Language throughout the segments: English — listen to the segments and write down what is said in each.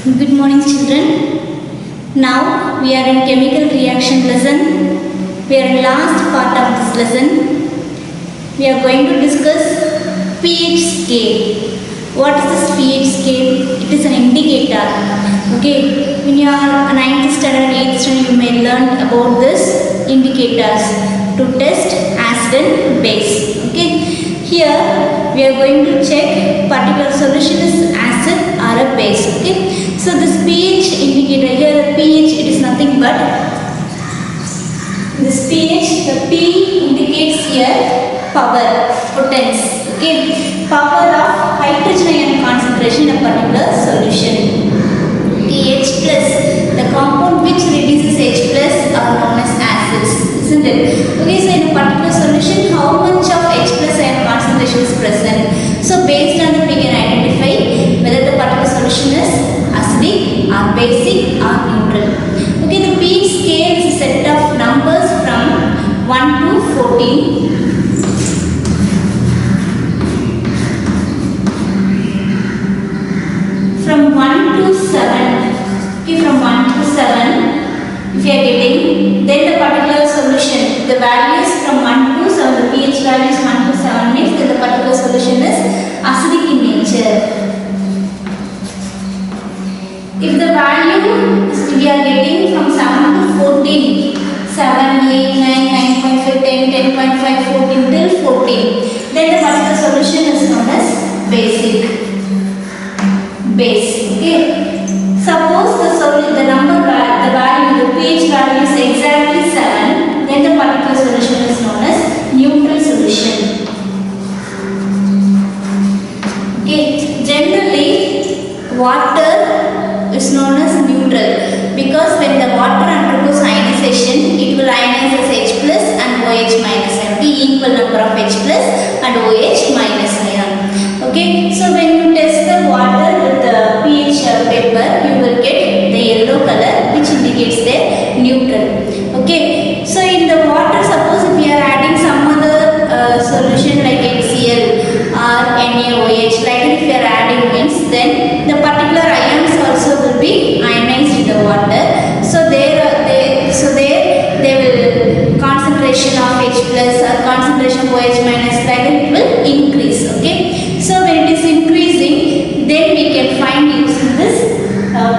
Good morning, children. Now we are in chemical reaction lesson. We are in last part of this lesson. We are going to discuss pH scale. What is this pH scale? It is an indicator. Okay, when you are 9th standard, 8th standard, you may learn about this indicators to test acid and base. Okay, here we are going to check particular solution is acid or a base. Okay, so this pH indicator here, the pH, it is nothing but this pH, the P indicates here power, potence. Okay, power of hydrogen ion concentration in a particular solution. H plus, the compound which reduces H plus are known as acids, isn't it? Okay, so in a particular solution, how much of H plus ion concentration is present? So based on that, we can identify whether the particular solution is acidic or basic or neutral. Okay, the pH scale is a set of numbers from 1 to 14. From 1 to 7. Okay, from 1 to 7, if you are getting, then the particular solution, the values from 1 to 7, the pH values 1 to 7 means that the particular solution is acidic in nature. If the value is we are getting from 7 to 14, 7, 8, 9, 9.5, 10, 10.5, 14 till 14, then the particular solution is known as basic. Base. Okay. Suppose the value, the pH value is exactly 7, then the particular solution is known as neutral solution. Okay. Generally, water is known as neutral because when the water undergoes ionization, it will ionize as H plus and OH minus ion. Equal number of H plus and OH minus ion. Okay. So when you test the water with the pH paper, you will get the yellow color which indicates the neutral. Okay, so in the water, suppose if we are adding some other solution like HCl or NaOH, like if we are adding means, then the particular ions also will be ionized in the water. So there they will concentration of H plus or concentration of OH minus, like it will increase. Okay, so when it is increasing, then we can find using this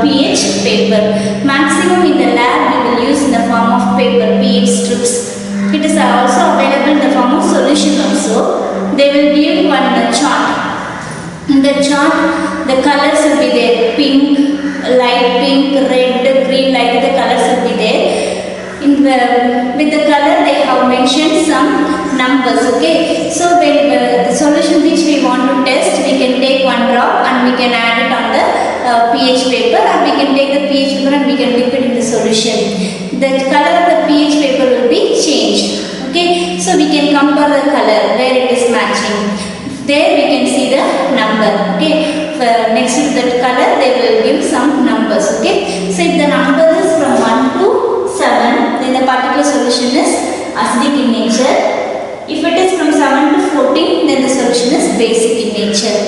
pH paper. Maximum in the lab we will use in the form of paper, pH strips. It is also available in the form of solution also. They will give one chart. In the chart, the colors will be there: pink, light pink, red, green, like the colors will be there. With the color they have mentioned some numbers. Okay, so when the solution which we want to test, we can take one drop and we can add it on the pH paper, or we can take the pH paper and we can dip it in the solution. The color of the pH paper will be changed. Okay, so we can compare the color where it is matching. There we can see the number. Okay, next to that color they will give some numbers. Okay, so if the number is from 1 to 7, then the particular solution is acidic in nature. If it is from 7 to 14, then the solution is basic in nature.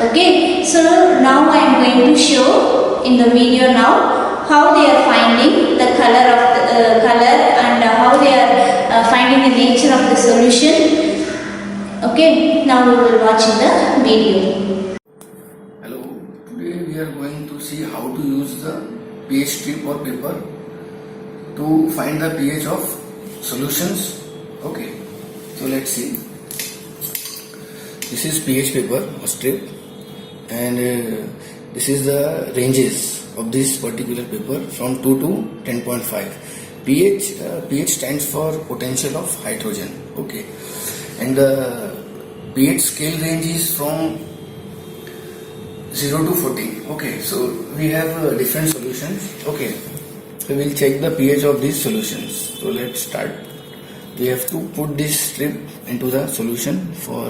Okay, so now I am going to show in the video now how they are finding the color of the color and how they are finding the nature of the solution. Okay, now we will watch in the video. Hello, today we are going to see how to use the pH strip or paper to find the pH of solutions. Okay, so let's see. This is pH paper or strip, and this is the ranges of this particular paper from 2 to 10.5. pH stands for potential of hydrogen. Okay, and the pH scale range is from 0 to 14. Okay, so we have different solutions. Okay, so we'll check the pH of these solutions. So let's start. We have to put this strip into the solution for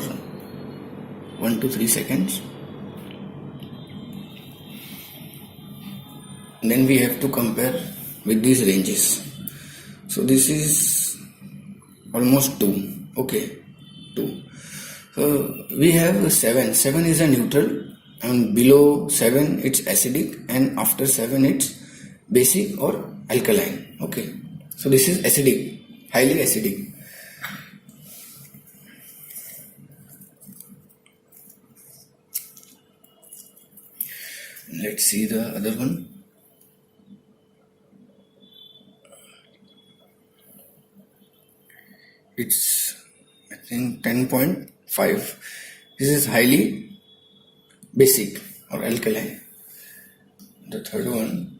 1 to 3 seconds. Then we have to compare with these ranges. So this is almost 2. Okay, 2. So we have 7. 7 is a neutral and below 7 it's acidic, and after 7 it's basic or alkaline. Okay, so this is acidic, highly acidic. Let's see the other one. It's, I think, 10.5. This is highly basic or alkaline. The third one,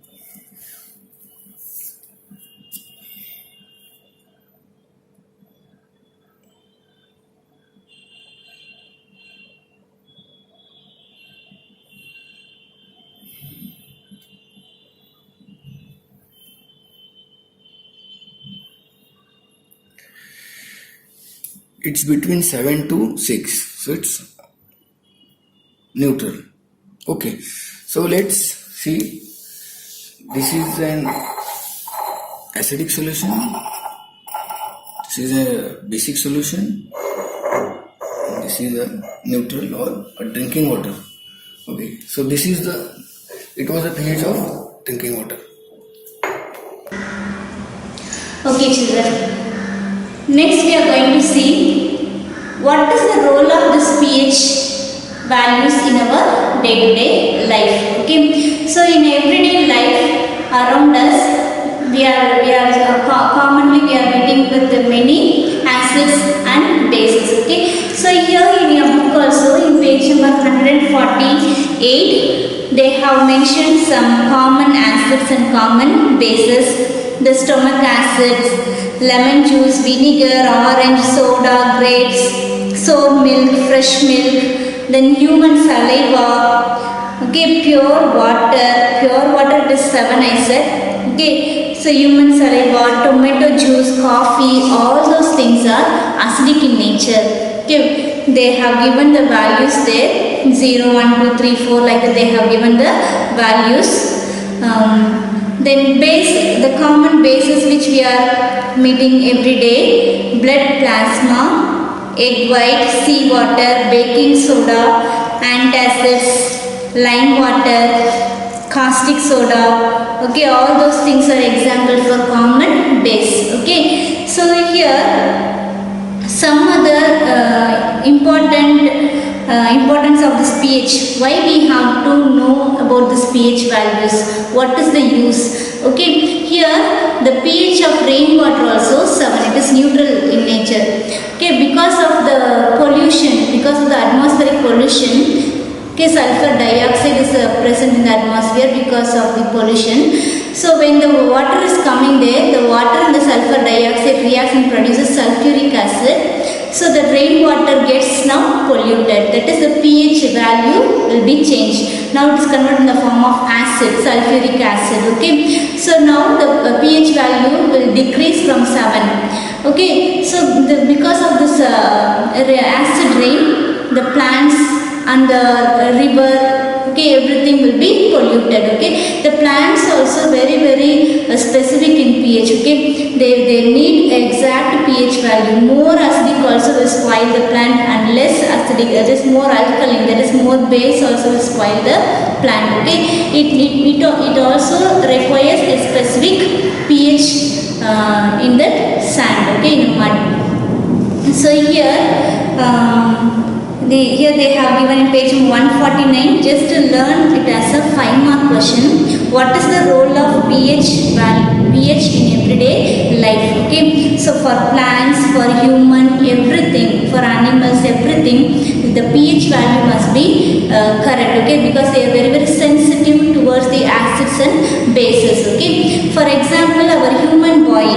it's between 7 to 6, so it's neutral. Okay, so let's see. This is an acidic solution, this is a basic solution, this is a neutral or a drinking water. Okay, so this is it was a pH of drinking water. Okay, children. Next we are going to see what is the role of this pH values in our day-to-day life. Okay, so in everyday life around us, commonly we are meeting with many acids and bases. Okay, so here in your book also in page number 148, they have mentioned some common acids and common bases. The stomach acids, lemon juice, vinegar, orange, soda, grapes, sour milk, fresh milk, then human saliva, okay, pure water it is 7 I said, okay, so human saliva, tomato juice, coffee, all those things are acidic in nature, okay, they have given the values there, 0, 1, 2, 3, 4, like that they have given the values. Then the common bases which we are meeting every day, blood plasma, egg white, sea water, baking soda, antacids, lime water, caustic soda, okay, all those things are examples for common base. Okay, so here some other importance of this pH, why we have to know about this pH values, what is the use. Okay, here the pH of rainwater also 7, it is neutral in nature. Okay, because of the pollution, because of the atmospheric pollution, okay, sulfur dioxide is present in the atmosphere because of the pollution. So when the water is coming there, the water and the sulfur dioxide reacts and produces sulfuric acid. So the rainwater gets now polluted. That is, the pH value will be changed. Now it is converted in the form of acid, sulfuric acid. Okay. So now the pH value will decrease from 7. Okay. So because of this acid rain, the plants and the river, okay, everything will be polluted. Okay, the plants also very specific in pH. Okay, they need exact pH value. More acidic also will spoil the plant, and less acidic, that is more alkaline, that is more base also will spoil the plant. Okay, it also requires a specific pH in that sand. Okay, in mud. So here they have given in page 149, just to learn it as a 5-mark question. What is the role of pH in everyday life? Okay, so for plants, for human, everything, for animals, everything, the pH value must be correct. Okay, because they are very sensitive towards the acids and bases. Okay, for example, our human body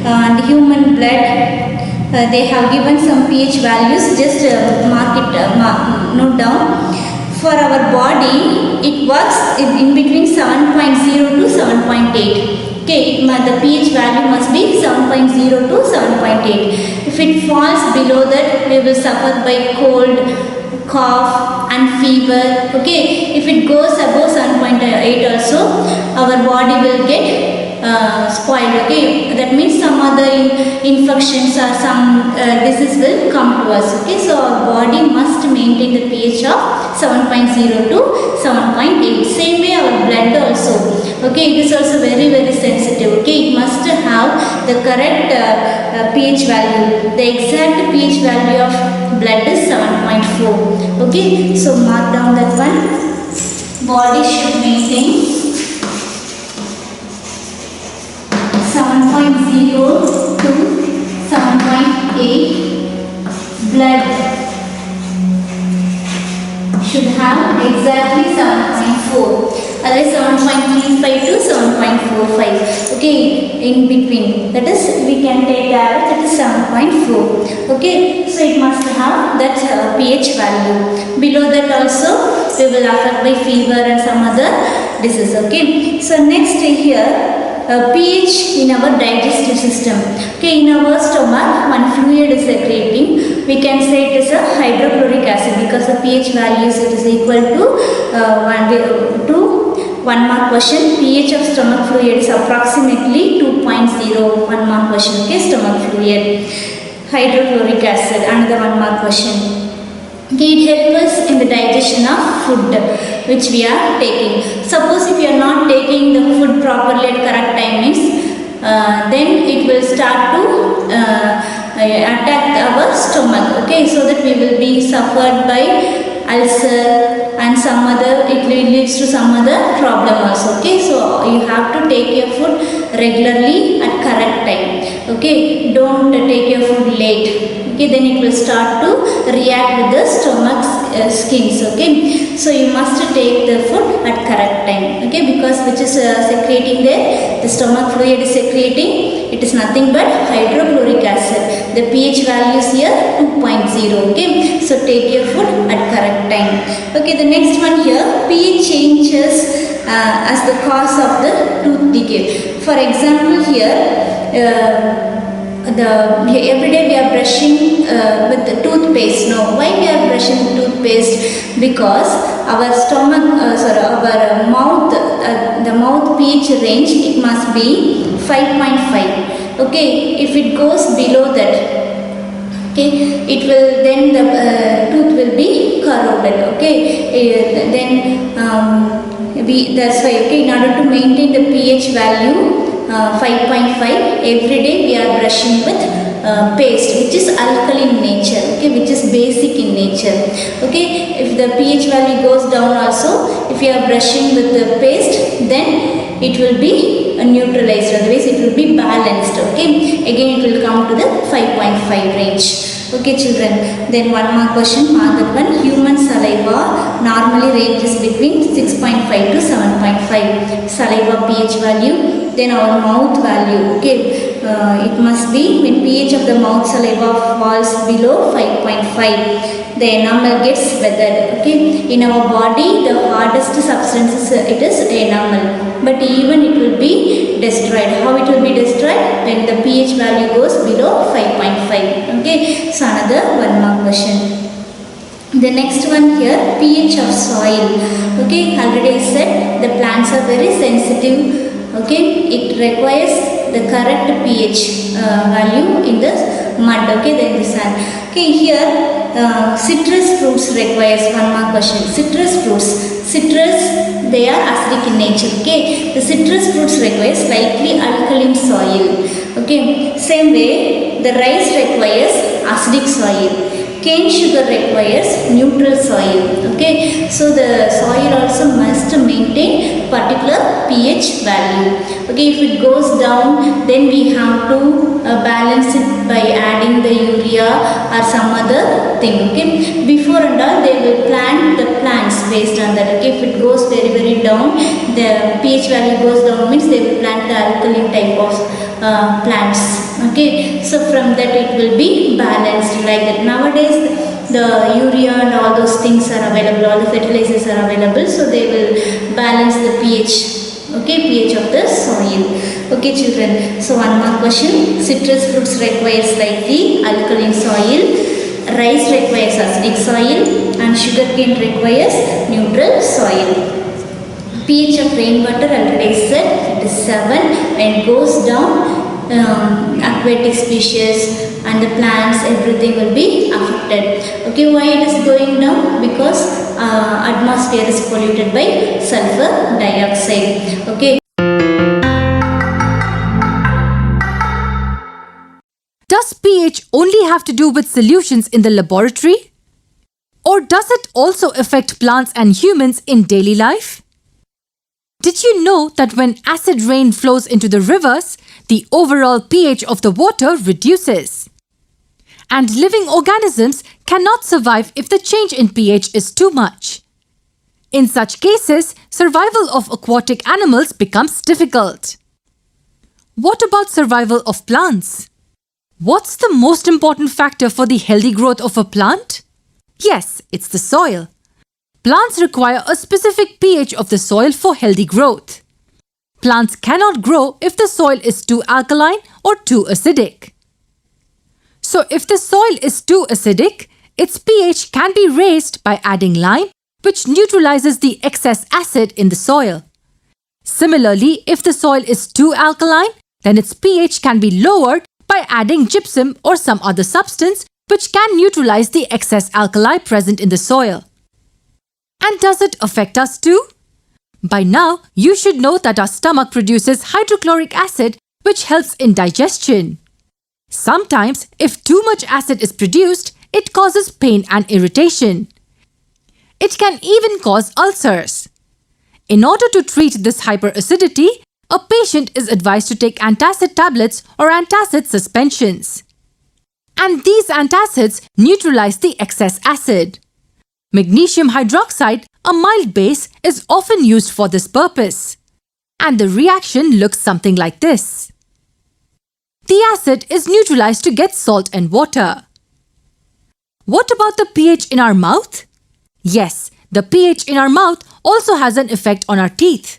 and human blood. They have given some pH values, just note down. For our body, it works in between 7.0 to 7.8. Okay, the pH value must be 7.0 to 7.8. If it falls below that, we will suffer by cold, cough and fever. Okay, if it goes above 7.8 also, our body will get spoiled. Okay, that means some other infections or some disease will come to us. Okay, so our body must maintain the pH of 7.0 to 7.8. Same way our blood also. Okay, it is also very sensitive. Okay, it must have the correct pH value. The exact pH value of blood is 7.4. Okay, so mark down that one. Body should maintain 7.0 to 7.8. Blood should have exactly 7.4. Otherwise 7.35 to 7.45. Okay, in between. That is, we can take the average, that is 7.4. Okay, so it must have that pH value. Below that also we will affect by fever and some other disease. Okay, so next here pH in our digestive system. Okay, in our stomach one fluid is secreting. We can say it is a hydrochloric acid because the pH values it is equal to 1 mark question. pH of stomach fluid is approximately 2.0. 1 mark question. Okay, stomach fluid, hydrochloric acid, another 1 mark question. Okay, it helps us in the digestion of food which we are taking. Suppose if you are not taking the food properly at correct timings, then it will start to attack our stomach. Okay, so that we will be suffered by ulcer and some other, it leads to some other problem also. Okay, so you have to take your food regularly at correct time. Okay, don't take your food late. Okay, then it will start to react with the stomach skins. Okay, so you must take the food at correct time. Okay, because which is secreting there, the stomach fluid is secreting, it is nothing but hydrochloric acid. The pH value is here 2.0. Okay, so take your food at correct time. Okay, the next one here, pH changes as the cause of the tooth decay. For example here, every day we are brushing with the toothpaste. No, why we are brushing with toothpaste? Because our stomach, our mouth, the mouth pH range, it must be 5.5. Okay, if it goes below that, okay, it will, then the tooth will be corroded. Okay, then that's why, okay, in order to maintain the pH value 5.5, every day we are brushing with paste which is alkaline in nature. Okay, which is basic in nature. Okay, if the pH value goes down also, if you are brushing with the paste, then it will be neutralized, otherwise it will be balanced. Okay, again it will come to the 5.5 range. Okay children, then 1 more question, mark that one. Human saliva normally ranges between 6.5 to 7.5 saliva pH value. Then our mouth value, okay, it must be when pH of the mouth saliva falls below 5.5, the enamel gets weathered. Okay, in our body the hardest substance is it is enamel, but even it will be destroyed. How it will be destroyed? When the pH value goes below 5.5. Okay, so another 1 more question. The next one here, pH of soil. Okay, already I said the plants are very sensitive. Okay, it requires the correct pH value in the mud. Okay, then the sand. Okay, here citrus fruits requires 1 more question. Citrus fruits, they are acidic in nature. Okay, the citrus fruits require slightly alkaline soil. Okay, same way the rice requires acidic soil. Cane sugar requires neutral soil. Okay, so the soil also must maintain particular pH value. Okay, if it goes down, then we have to balance it by adding the urea or some other thing. Okay, before and all they will plant the plants based on that. Okay, if it goes very down, the pH value goes down, means they will plant the alkaline type of plants. Okay, so from that it will be balanced like that. Nowadays the urea and all those things are available, all the fertilizers are available, so they will balance the pH. Okay, pH of the soil. Okay children, so 1 more question. Citrus fruits require slightly alkaline soil, rice requires acidic soil, and sugarcane requires neutral soil. pH of rainwater already said, it is 7. When it goes down, aquatic species and the plants, everything will be affected. Okay, why it is going down? Because atmosphere is polluted by sulfur dioxide. Okay. Does pH only have to do with solutions in the laboratory? Or does it also affect plants and humans in daily life? Did you know that when acid rain flows into the rivers, the overall pH of the water reduces? And living organisms cannot survive if the change in pH is too much. In such cases, survival of aquatic animals becomes difficult. What about survival of plants? What's the most important factor for the healthy growth of a plant? Yes, it's the soil. Plants require a specific pH of the soil for healthy growth. Plants cannot grow if the soil is too alkaline or too acidic. So if the soil is too acidic, its pH can be raised by adding lime, which neutralizes the excess acid in the soil. Similarly, if the soil is too alkaline, then its pH can be lowered by adding gypsum or some other substance which can neutralize the excess alkali present in the soil. And does it affect us too? By now, you should know that our stomach produces hydrochloric acid which helps in digestion. Sometimes, if too much acid is produced, it causes pain and irritation. It can even cause ulcers. In order to treat this hyperacidity, a patient is advised to take antacid tablets or antacid suspensions. And these antacids neutralize the excess acid. Magnesium hydroxide, a mild base, is often used for this purpose. And the reaction looks something like this. The acid is neutralized to get salt and water. What about the pH in our mouth? Yes, the pH in our mouth also has an effect on our teeth.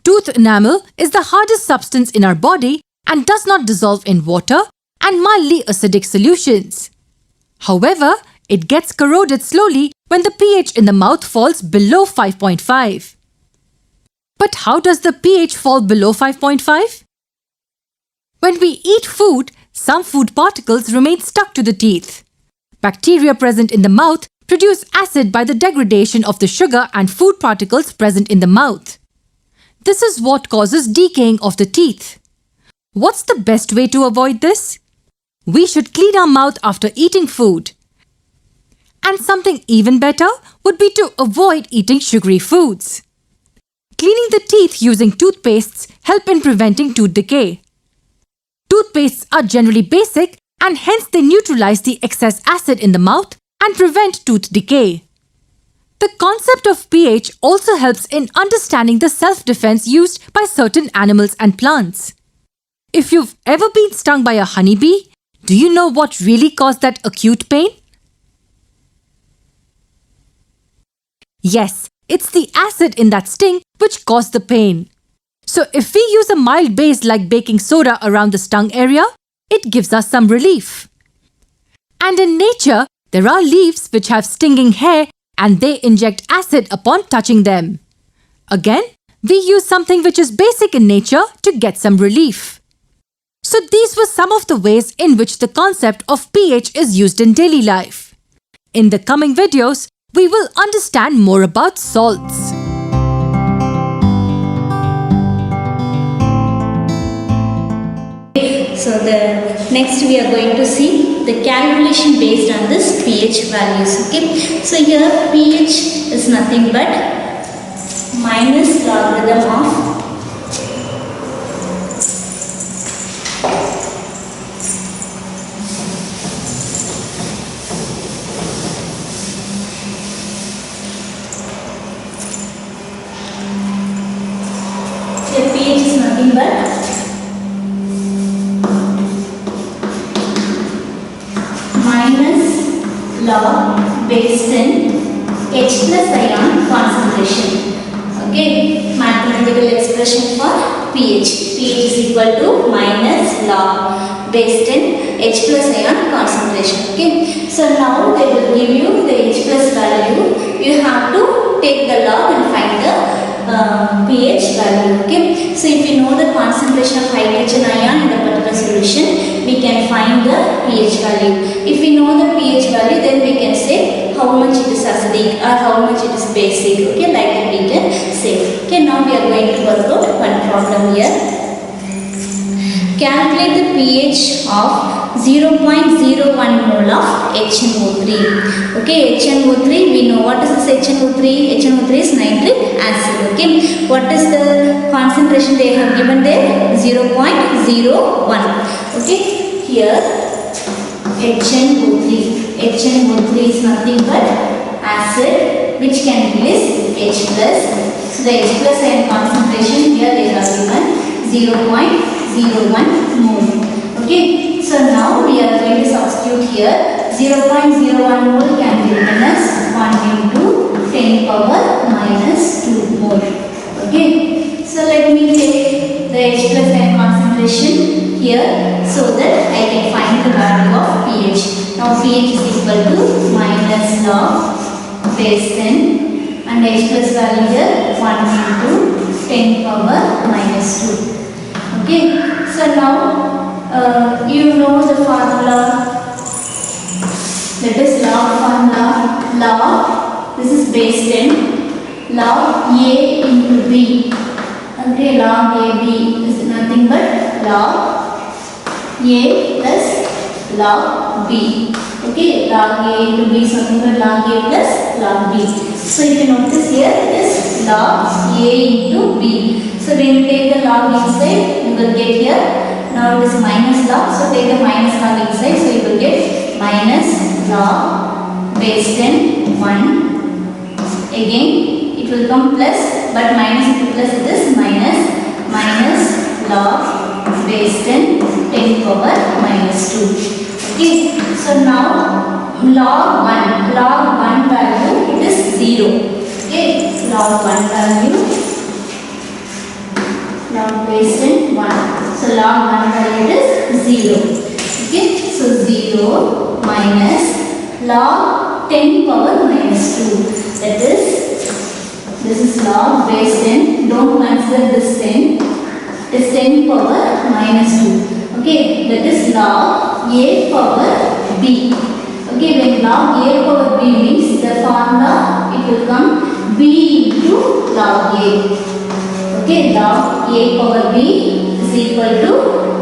Tooth enamel is the hardest substance in our body and does not dissolve in water and mildly acidic solutions. However, it gets corroded slowly when the pH in the mouth falls below 5.5. But how does the pH fall below 5.5? When we eat food, some food particles remain stuck to the teeth. Bacteria present in the mouth produce acid by the degradation of the sugar and food particles present in the mouth. This is what causes decaying of the teeth. What's the best way to avoid this? We should clean our mouth after eating food. And something even better would be to avoid eating sugary foods. Cleaning the teeth using toothpastes help in preventing tooth decay. Toothpastes are generally basic and hence they neutralize the excess acid in the mouth and prevent tooth decay. The concept of pH also helps in understanding the self-defense used by certain animals and plants. If you've ever been stung by a honeybee, do you know what really caused that acute pain? Yes, it's the acid in that sting which caused the pain. So if we use a mild base like baking soda around the stung area, it gives us some relief. And in nature, there are leaves which have stinging hair and they inject acid upon touching them. Again, we use something which is basic in nature to get some relief. So these were some of the ways in which the concept of pH is used in daily life. In the coming videos, we will understand more about salts. So next we are going to see the calculation based on this pH values. Okay. So here pH is nothing but minus logarithm of pH is nothing but minus log base 10 H plus ion concentration. Okay, mathematical expression for pH. pH is equal to minus log base 10 H plus ion concentration. Okay, so now they will give you the H plus value. You have to take the log and find the pH value. Okay, so if you acidic or how much it is basic. Okay, like that we can say. Okay, now we are going to work out one problem here. Calculate the pH of 0.01 mole of HNO3. Okay, HNO3, we know what is this HNO3? HNO3 is nitric acid. Okay, what is the concentration they have given there? 0.01. Okay, here HNO3. HNO3 is nothing but acid which can release H plus. So the H plus ion concentration here they have given 0.01 mole. Okay, so now we are going to substitute here 0.01 mole can be written as 1 into 10 power minus 2 mole. Okay, so let me take the H plus ion concentration here so that I can find the value of pH. Now pH is equal to minus log base 10 and H plus value here 1 into 10 power minus 2. Okay, so now you know the formula, that is log formula, log, this is base 10, log A into B. Okay, log AB is nothing but log A plus log B. Okay, log A into B is nothing but log A plus log B. So you can notice here it is log A into B. So when you take the log inside, you will get here, now it is minus log, so take the minus log inside, so you will get minus log base 10, 1. Again, it will come plus, but minus into plus it is minus log base 10, 10 power minus 2. Okay, so now log 1 value it is 0. Okay, log 1 value, log base 10, 1. So log 1 value is 0. Okay, so 0 minus log 10 power minus 2. That is, this is log base 10. Don't consider this 10. It is 10 power minus 2. Okay, that is log A power B. Okay, when log A power B means the formula, it will come B into log A. Okay, log A power B is equal to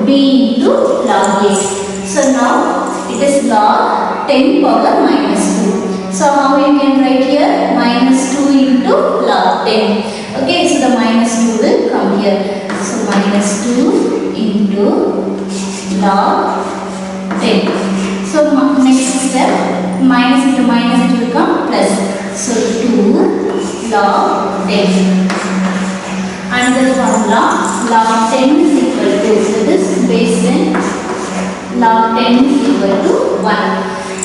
B into log A. So now it is log 10 power minus 2. So how you can write here? Minus 2 into log 10. Okay, so the minus 2 will come here. So minus 2 into log 10. So next step, minus into minus it will come plus. So 2 log 10. Another formula, log 10 is equal to, so this base 10, log 10 is equal to 1.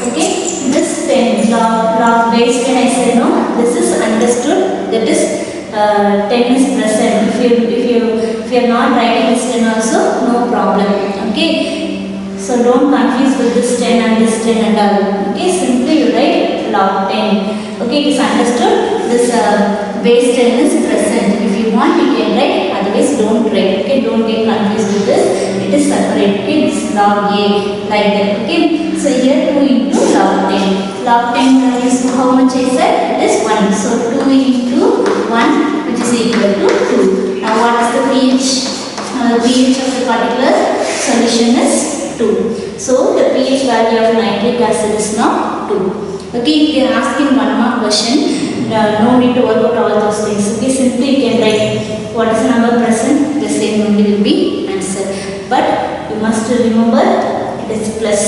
Okay, this 10, log base 10 I said no, this is understood, that is 10 is present. If you are not writing this 10 also, no problem. Okay, so don't confuse with this 10 and this 10 and all. Okay, simply you write log 10. Okay, it is understood, this base 10 is present. If you want you can write, otherwise don't write. Okay, don't get confused with this, it is separate. Okay, this log A like that. Okay, so here 2 into log 10. Log 10 values how much I said? It is 1. So 2 into 1 which is equal to 2. Now what is the pH? The pH of the particular solution is 2. So the pH value of nitric acid is now 2. Okay, if they are asking one more question, no need to work out all those things. Okay, simply you can write what is the number present, the same only will be answer. But you must remember it is plus.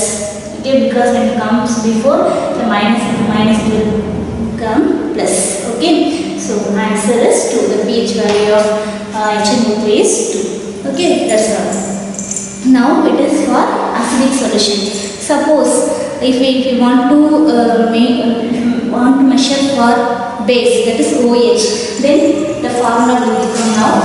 Okay, because when it comes before the minus will come plus. Okay, so answer is 2. The pH value of HNO3 is 2. Okay, that's all. Now it is for acidic solution. Suppose if we want to measure for base, that is OH, then the formula will become now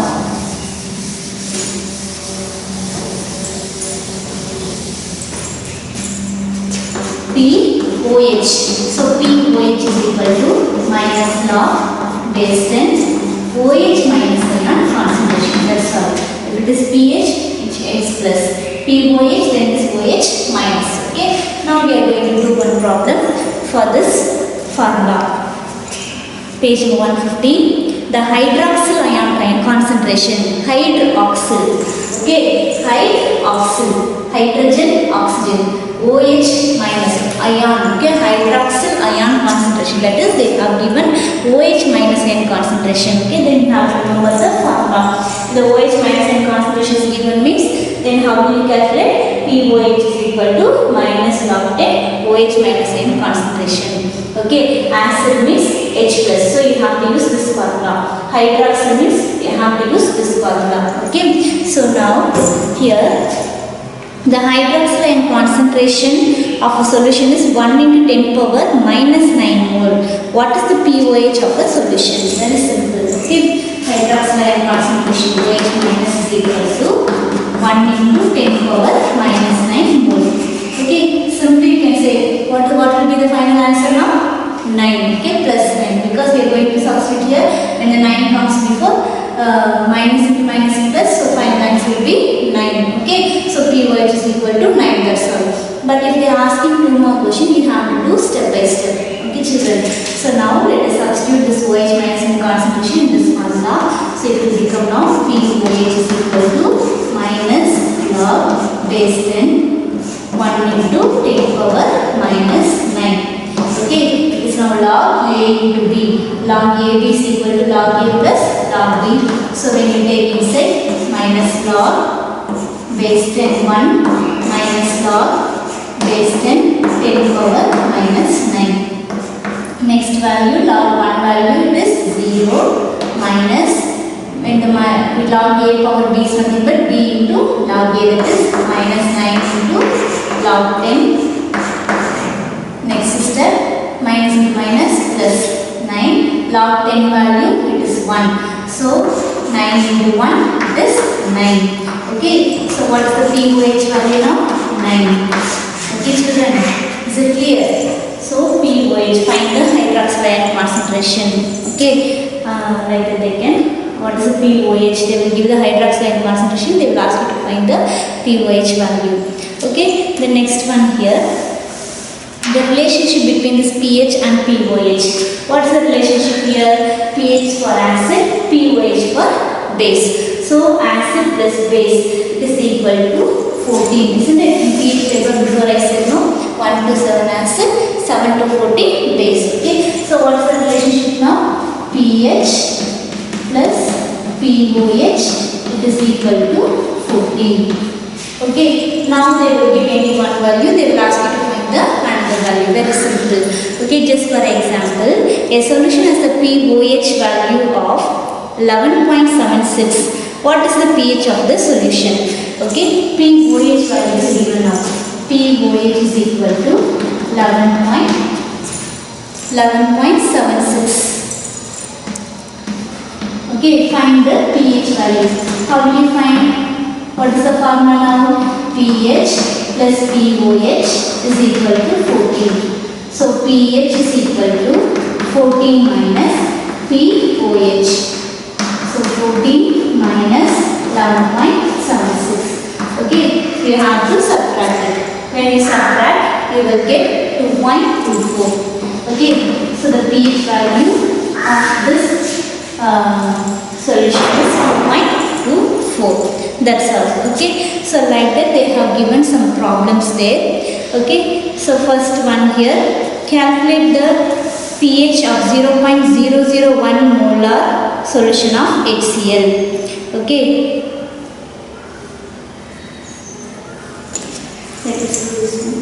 POH. So POH is equal to minus log base 10 OH minus the concentration. That's all. If it is pH, it is plus. POH, then it is OH minus. Okay. Now we are going to do one problem for this formula. page 150. The hydroxyl ion concentration, hydroxyl, okay, hydroxyl, hydrogen, oxygen, OH minus ion, okay, hydroxyl ion concentration, that is they have given OH minus N concentration, okay, then you have to remember the formula. The OH minus N concentration is given means, then how do you calculate? POH is equal to minus log 10 OH minus N concentration. Okay, acid means H plus, so you have to use this formula. Hydroxyl means you have to use this formula. Okay, so now here the hydroxyl ion concentration of a solution is 1 into 10 power minus 9 mole. What is the POH of a solution? Very simple. Okay, hydroxyl ion concentration OH minus is equal to 1 into 10 power minus 9 mole. Okay, simply you can say what will be the final answer now? 9. Okay, plus 9, because we are going to substitute here when the 9 comes before minus into minus into plus, so final answer will be 9. Okay, so POH is equal to 9, that's all. But if they are asking 2 more questions, you have to do step by step. Okay, children. So now let us substitute this OH minus N concentration in this formula. So it will become now POH is equal to minus log base 10 1 into 10 power minus 9. Okay, it is now log A into B. Log AB is equal to log A plus log B. So when you take inside minus log base 10 1 minus log base 10 10 power minus 9. Next value log 1 value is 0 minus when the log A power B is nothing but B into log A, that is minus 9 into log 10. Next step, minus into minus plus 9. Log 10 value it is 1. So 9 into 1 it is 9. Okay, so what is the POH value now? 9. Okay children, is it clear? So POH, find the hydroxyl ion concentration. Okay, write it again. What is the POH? They will give the hydroxyl ion concentration. They will ask you to find the POH value. Okay, the next one here. The relationship between this pH and POH. What is the relationship here? pH for acid, POH for base. So acid plus base is equal to 14, isn't it? In pH table before I said no, 1 to 7 acid, 7 to 14 base. Okay. So what is the relationship now? pH plus POH, it is equal to 14. Okay. Now they will give any one value. They will ask you to find the value. Very simple. Okay, just for example, a solution has the POH value of 11.76. What is the pH of the solution? Okay, POH value is given now. POH is equal to 11.76. Okay, find the pH value. How do you find? What is the formula now? pH plus POH is equal to 14. So pH is equal to 14 minus POH. So 14 minus 11.76. Okay, you have to subtract it. When you subtract, you will get 2.24. Okay, so the pH value of this solution is 2.24. That's all. Okay, so like that they have given some problems there. Okay, so first one here, calculate the pH of 0.001 molar solution of HCl. Okay, let us do this one.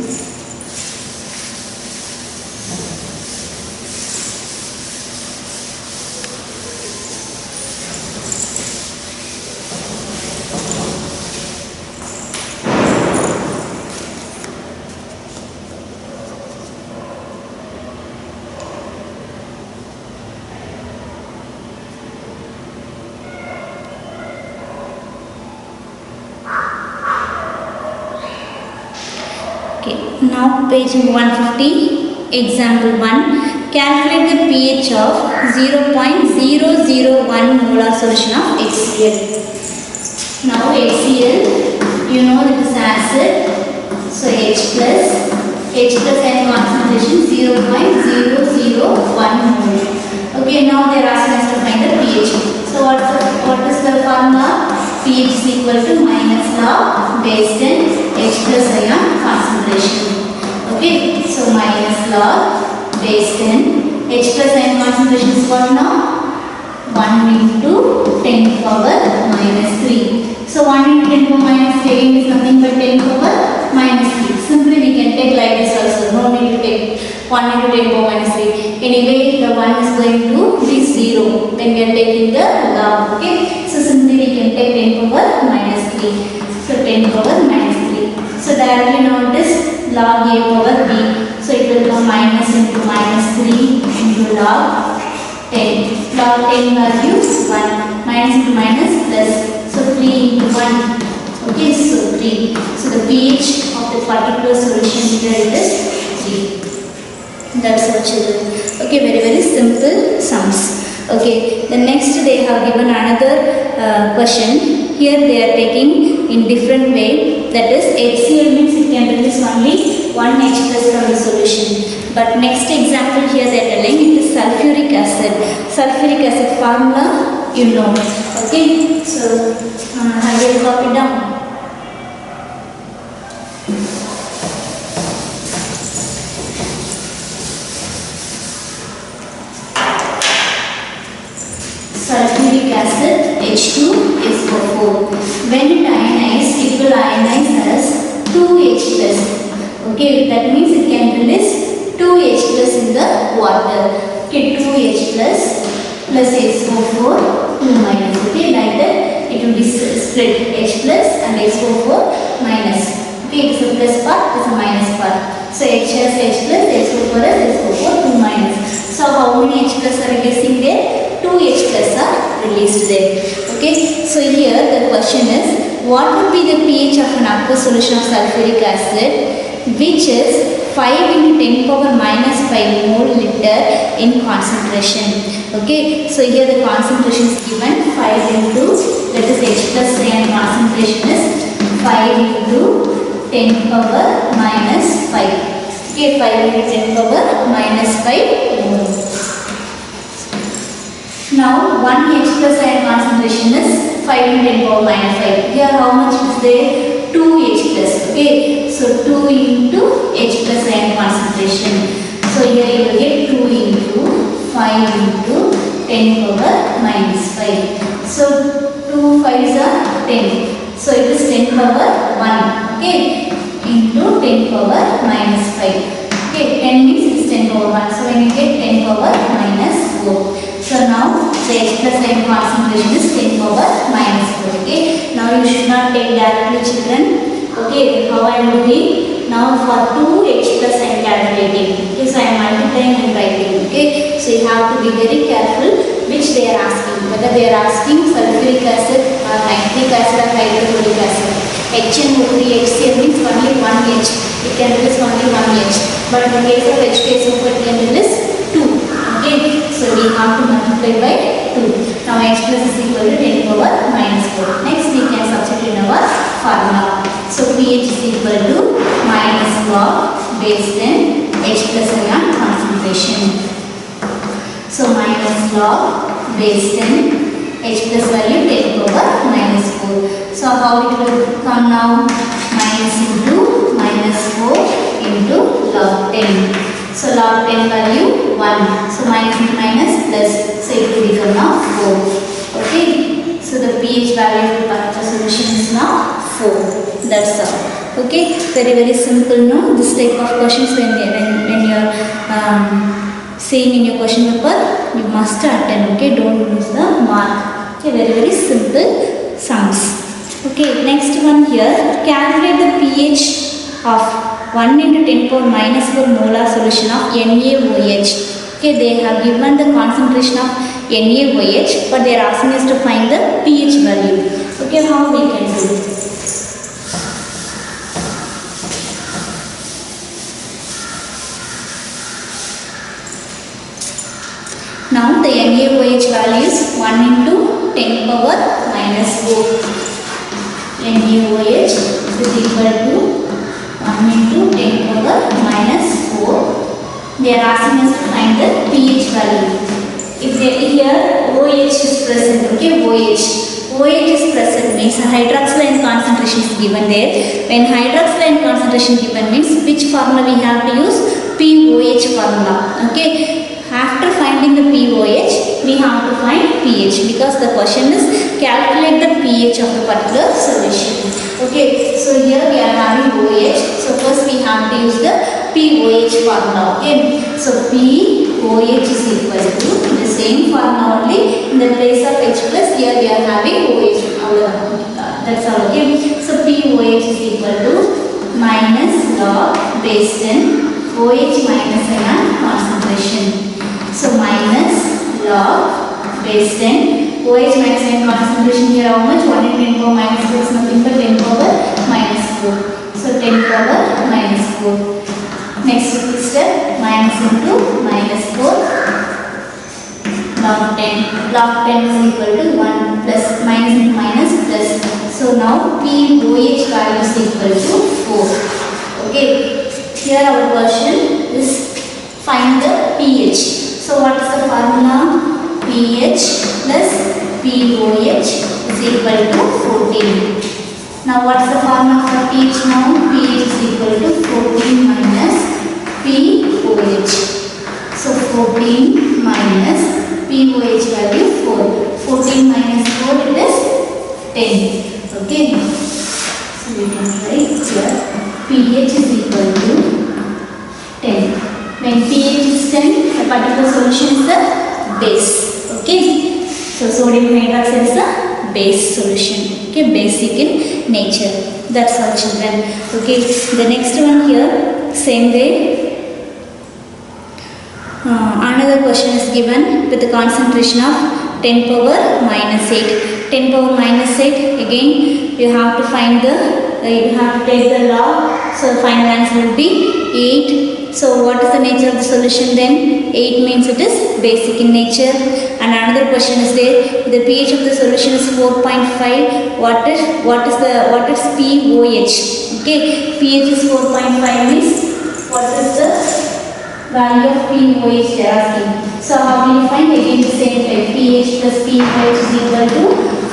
Now page 150, example 1, calculate the pH of 0.001 molar solution of HCl. Now HCl, you know it is acid, so H plus and concentration 0.001 mole. Okay, now base 10. H plus ion concentration is what now? 1 into 10 power minus 3. So 1 into 10 power minus 3 again is nothing but 10 power minus 3. Simply we can take like this also. No need to take 1 into 10 power minus 3. Anyway, the 1 is going to be 0 when we are taking the log. Okay. So simply we can take 10 power minus 3. So 10 power minus 3. So directly now it is log a power b. So it will come minus into minus 3 into log 10. Log 10 value 1. Minus into minus plus. So 3 into 1. Okay, so 3. So the pH of the particular solution here it is 3. That's our children. Okay, very simple sums. Okay, the next they have given another question. Here they are taking in different way. That is HCl means it can release only 1 H plus from the solution. But next example here they are telling it is sulfuric acid. Sulfuric acid formula you know. Okay, so I will copy down. Sulfuric acid H2SO4. When it ionizes, it will ionize as 2H plus. Okay, that means it can release 2H plus in the water. Okay, 2H plus SO4 2 minus. Okay, like that it will be split H plus and SO4 minus. Okay, it is a plus part, it is a minus part. So H has H plus, SO4 has SO4 2 minus. So how many H plus are releasing there? 2 H plus are released there. Okay, so here the question is, what would be the pH of an aqueous solution of sulfuric acid which is 5 into 10 power minus 5 mole liter in concentration? Okay, so here the concentration is given 5 into, that is H plus ion concentration is 5 into 10 power minus 5. Okay, 5 into 10 power minus 5 mole. Now 1 H plus ion concentration is 5 into 10 power minus 5. Here how much is there? 2 H plus. Okay, so 2 into H plus ion concentration. So here you will get 2 into 5 into 10 power minus 5. So 2 5s are 10. So it is 10 power 1. Okay, into 10 power minus 5. Okay, 10 means it is 10 power 1. So when you get 10 power minus 4. So now the H plus ion concentration is 10 power minus 4. Okay, now you should not take directly children. Okay, how I am doing? Now for 2 H plus I am calculating. Okay, so I am multiplying and writing. Okay, so you have to be very careful which they are asking. Whether they are asking sulfuric acid or nitric acid or hydrochloric acid. HNO3 HCl means only 1 H. It can release only 1 H. But in the case of H2SO4 it can release 2. Okay, so we have to multiply by 2. Now H plus is equal to 10 power minus 4. Next we can substitute in our formula. So pH is equal to minus log base 10 H plus ion concentration. So minus log base 10 H plus value 10 power minus 4. So how it will come now? Minus into minus 4 into log 10. So log 10 value 1. So minus into minus plus. So it will become now 4. Okay. So the pH value of the particular solution is now 4. That's all. Okay. Very simple. No. This type of questions when you are saying in your question paper, you must attend. Okay. Don't lose the mark. Okay. Very simple sums. Okay. Next one here. Calculate the pH of 1 into 10 power minus 4 molar solution of NaOH. Okay, they have given the concentration of NaOH, but they are asking us to find the pH value. Okay, how we can do? Now the NaOH value is 1 into 10 power minus 4. NaOH is equal to 1 into 10 power minus 4. They are asking us to find the pH value. If they here OH is present, okay, OH is present means hydroxyl ion concentration is given there. When hydroxyl ion concentration given means which formula we have to use? pOH formula. Okay, after finding the pOH we have to find pH because the question is calculate the pH of the particular solution. Okay, so here we are having OH, so first we have to use the pOH formula. Okay, so pOH is equal to the same formula only, in the place of H plus here we are having OH. That's all. Okay, so pOH is equal to minus log base 10 OH minus ion concentration. So minus log base 10 OH minus ion concentration, here how much? 1 into 10 power minus 4 is nothing but 10 power minus 4. So 10 power minus 4. Next step, minus into minus 4 log 10. Log 10 is equal to 1 plus minus into minus plus. So now pOH value is equal to 4. Okay, here our question is find the pH. So what is the formula? pH plus pOH is equal to 14. Now what is the formula for pH now? pH is equal to 14 minus pOH. So 14 minus pOH value 4. 14 minus 4 it is 10. Okay. So we can write here pH is equal to 10. When pH is 10, the particular solution is the base. Okay. So sodium hydroxide is the base solution. Okay, basic in nature. That's all, children. Okay, the next one here, same way. Another question is given with the concentration of 10 power minus 8. 10 power minus 8, again you have to find the, you have to take the log. So the final answer will be 8. So what is the nature of the solution then? 8 means it is basic in nature. And another question is there, the pH of the solution is 4.5. What is pOH? Okay, pH is 4.5 means what is the value of pOH they are asking. So how will you find? Again the same type, pH plus pOH is equal to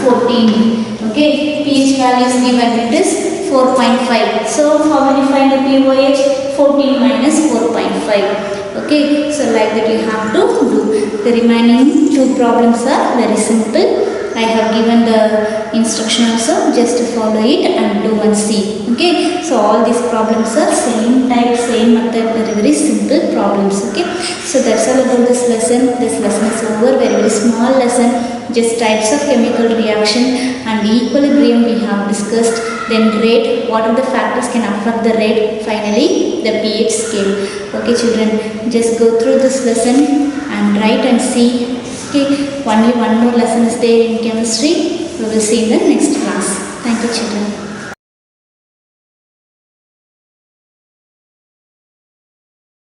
14. Okay, pH value is given, it is 4.5. So how will you find the pOH? 14 minus 4.5. Okay, so like that you have to do. The remaining two problems are very simple. I have given the instruction also, just to follow it and do and see. Okay, so all these problems are same type, same method, very simple problems. Okay, so that's all about this lesson. This lesson is over, very small lesson, just types of chemical reaction and equilibrium we have discussed. Then rate, what are the factors can affect the rate, finally the pH scale. Okay children, just go through this lesson and write and see. Okay, only one more lesson is there in chemistry. We will see in the next class. Thank you children.